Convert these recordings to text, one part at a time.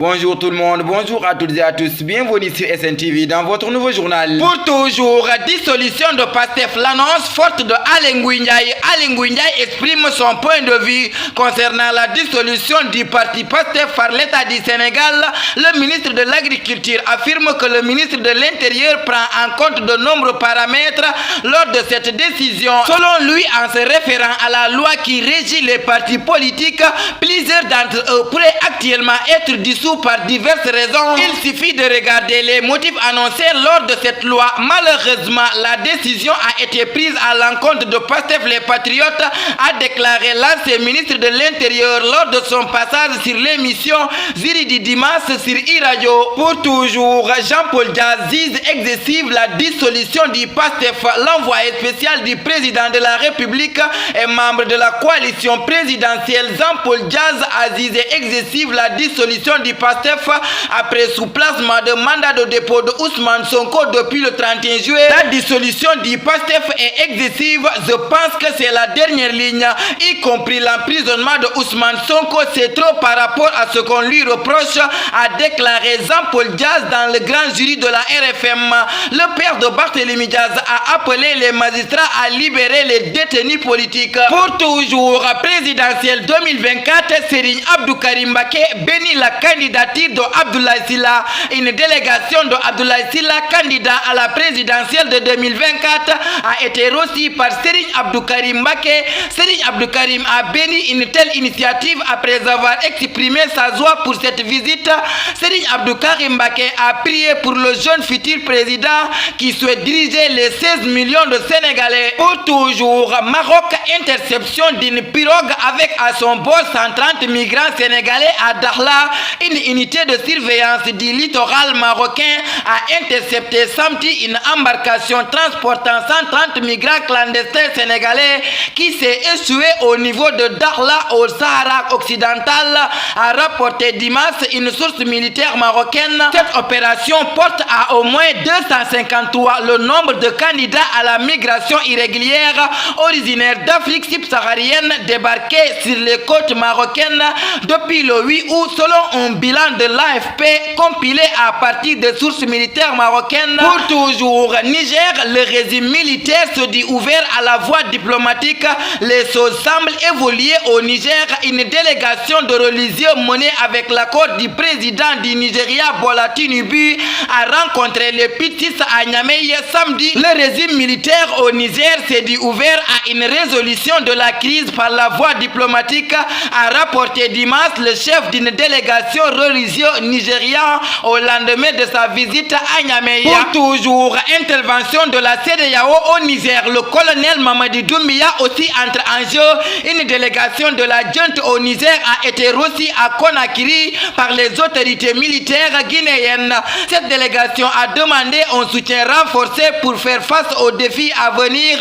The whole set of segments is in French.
Bonjour tout le monde, bonjour à toutes et à tous, bienvenue sur SNTV dans votre nouveau journal. Pour toujours, dissolution de PASTEF, l'annonce forte de Aly Ngouille Ndiaye. Aly Ngouille Ndiaye exprime son point de vue concernant la dissolution du parti PASTEF par l'État du Sénégal. Le ministre de l'Agriculture affirme que le ministre de l'Intérieur prend en compte de nombreux paramètres lors de cette décision. Selon lui, en se référant à la loi qui régit les partis politiques, plusieurs d'entre eux pourraient actuellement être dissous par diverses raisons. Il suffit de regarder les motifs annoncés lors de cette loi. Malheureusement, la décision a été prise à l'encontre de PASTEF les Patriotes, a déclaré l'ancien ministre de l'Intérieur lors de son passage sur l'émission Ziri du dimanche sur e-radio. Pour toujours, Jean-Paul Diaz juge excessive la dissolution du PASTEF. L'envoyé spécial du président de la République et membre de la coalition présidentielle, Jean-Paul Diaz a jugé excessive la dissolution du PASTEF après sous-placement de mandat de dépôt de Ousmane Sonko depuis le 31 juillet. La dissolution du PASTEF est excessive. Je pense que c'est la dernière ligne, y compris l'emprisonnement de Ousmane Sonko. C'est trop par rapport à ce qu'on lui reproche, a déclaré Jean-Paul Diaz dans le grand jury de la RFM. Le père de Barthélémy Diaz a appelé les magistrats à libérer les détenus politiques. Pour toujours, présidentielle 2024, Serigne Abdou Karim Mbacké bénit la candidature de Abdoulaye Sylla. Une délégation de Abdoulaye Sylla, candidat à la présidentielle de 2024, a été reçue par Serigne Abdou Karim Mbacké. Serigne Abdou Karim a béni une telle initiative après avoir exprimé sa joie pour cette visite. Serigne Abdou Karim Mbacké a prié pour le jeune futur président qui souhaite diriger les 16 millions de Sénégalais. Pour toujours, Maroc, interception d'une pirogue avec à son bord 130 migrants sénégalais à Dakhla. Une unité de surveillance du littoral marocain a intercepté samedi une embarcation transportant 130 migrants clandestins sénégalais qui s'est échouée au niveau de Dakhla au Sahara occidental, a rapporté dimanche une source militaire marocaine. Cette opération porte à au moins 253 le nombre de candidats à la migration irrégulière originaires d'Afrique subsaharienne débarqués sur les côtes marocaines depuis le 8 août selon un bilan de l'AFP compilé à partir des sources militaires marocaines. Pour toujours, Niger, le régime militaire se dit ouvert à la voie diplomatique. Les choses semblent évoluer au Niger. Une délégation de religieux menée avec l'accord du président du Nigeria, Bola Tinubu, a rencontré les putschistes à Niamey samedi. Le régime militaire au Niger s'est dit ouvert à une résolution de la crise par la voie diplomatique, a rapporté dimanche le chef d'une délégation religieux nigérian au lendemain de sa visite à Niamey. Pour toujours, intervention de la CEDEAO au Niger. Le colonel Mamadi Doumbia aussi entre en jeu. Une délégation de la junte au Niger a été reçue à Conakry par les autorités militaires guinéennes. Cette délégation a demandé un soutien renforcé pour faire face aux défis à venir.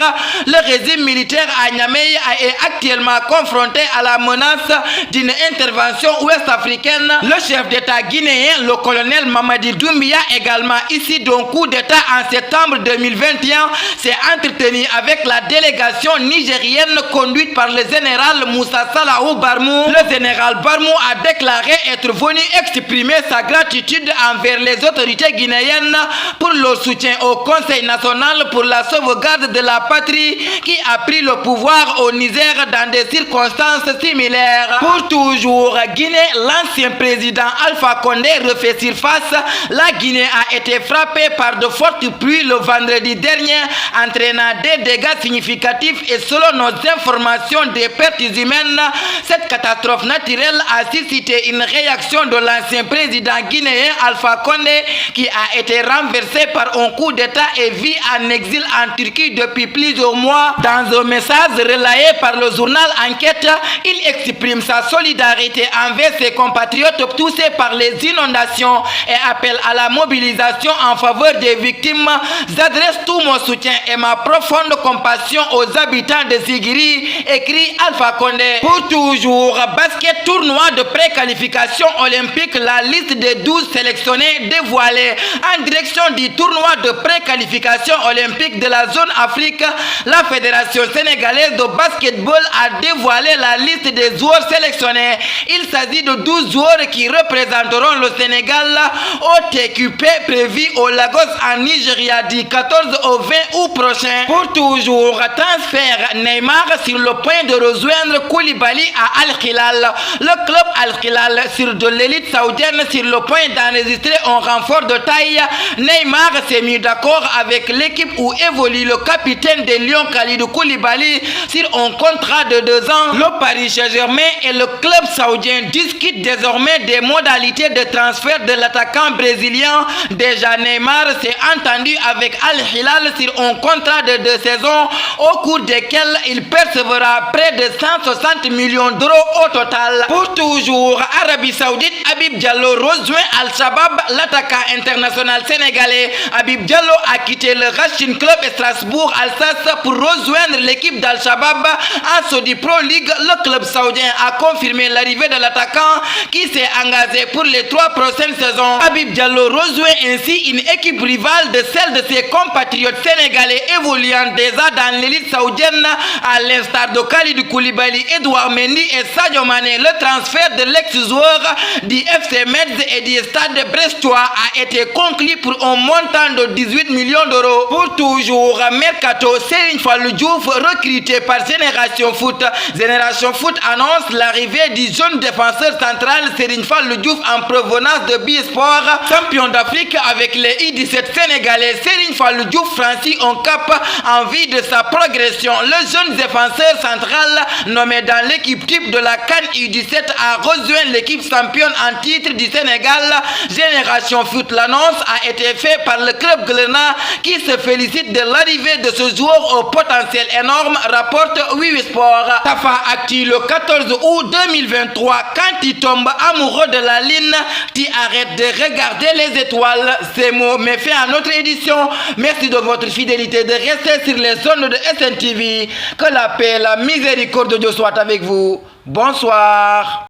Le régime militaire à Niamey est actuellement confronté à la menace d'une intervention ouest-africaine. Le chef d'État guinéen, le colonel Mamadi Doumbia, également ici d'un coup d'État en septembre 2021, s'est entretenu avec la délégation nigérienne conduite par le général Moussa Salahou Barmou. Le général Barmou a déclaré être venu exprimer sa gratitude envers les autorités guinéennes pour leur soutien au Conseil national pour la sauvegarde de la patrie qui a pris le pouvoir au Niger dans des circonstances similaires. Pour toujours, Guinée, l'ancien président Alpha Condé refait surface. La Guinée a été frappée par de fortes pluies le vendredi dernier, entraînant des dégâts significatifs et selon nos informations des pertes humaines. Cette catastrophe naturelle a suscité une réaction de l'ancien président guinéen Alpha Condé qui a été renversé par un coup d'État et vit en exil en Turquie depuis plusieurs mois. Dans un message relayé par le journal Enquête, il exprime sa solidarité envers ses compatriotes touchés par les inondations et appelle à la mobilisation en faveur des victimes. J'adresse tout mon soutien et ma profonde compassion aux habitants de Sigiri, écrit Alpha Condé. Pour toujours, basket tournoi de préqualification olympique, la liste des 12 sélectionnés dévoilée. En direction du tournoi de préqualification olympique de la zone Afrique, la Fédération sénégalaise de basketball a dévoilé la liste des joueurs sélectionnés. Il s'agit de 12 joueurs qui représenteront le Sénégal au TQP prévu au Lagos en Nigeria du 14 au 20 août prochain. Pour toujours, transfert Neymar sur le point de rejoindre Koulibaly à Al-Hilal. Le club Al-Hilal sur de l'élite saoudienne sur le point d'enregistrer un renfort de taille. Neymar s'est mis d'accord avec l'équipe où évolue le capitaine des Lions Kalidou Koulibaly sur un contrat de 2 ans. Le Paris Saint-Germain et le club saoudien discutent désormais des modalités de transfert de l'attaquant brésilien. Déjà Neymar s'est entendu avec Al-Hilal sur un contrat de 2 saisons au cours desquelles il percevra près de 160 millions d'euros au total. Pour toujours, Arabie Saoudite, Habib Diallo rejoint Al-Shabaab. L'attaquant international sénégalais Habib Diallo a quitté le Racing Club Strasbourg Alsace pour rejoindre l'équipe d'Al-Shabaab en Saudi Pro League. Le club saoudien a confirmé l'arrivée de l'attaquant qui s'est engagé pour les 3 prochaines saisons. Habib Diallo rejoint ainsi une équipe rivale de celle de ses compatriotes sénégalais évoluant déjà dans l'élite saoudienne, à l'instar de Kalidou Koulibaly, Edouard Mendy et Sadio Mané. Le transfert de l'ex-joueur du FC Metz et du Stade Brestois a été conclu pour un montant de 18 millions d'euros. Pour toujours, Mercato, Serigne Fallou Diouf recruté par Génération Foot. Génération Foot annonce l'arrivée du jeune défenseur central Serigne Fallou Diouf en provenance de Bisport. Champion d'Afrique avec les U17 sénégalais, Serigne Fallou Diouf franchit un cap en vue de sa progression. Le jeune défenseur central nommé dans l'équipe type de la CAN U17 a rejoint l'équipe championne en titre du Sénégal. Génération Foot, l'annonce a été faite par le club Glénat qui se félicite de l'arrivée de ce joueur au potentiel énorme, rapporte Wiwi Sport. Tafa Actu le 14 août 2023. Quand tu tombes amoureux de la ligne, tu arrêtes de regarder les étoiles. Ces mots me fait à notre édition. Merci de votre fidélité, de rester sur les zones de SNTV. Que la paix, la miséricorde de Dieu soit avec vous. Bonsoir.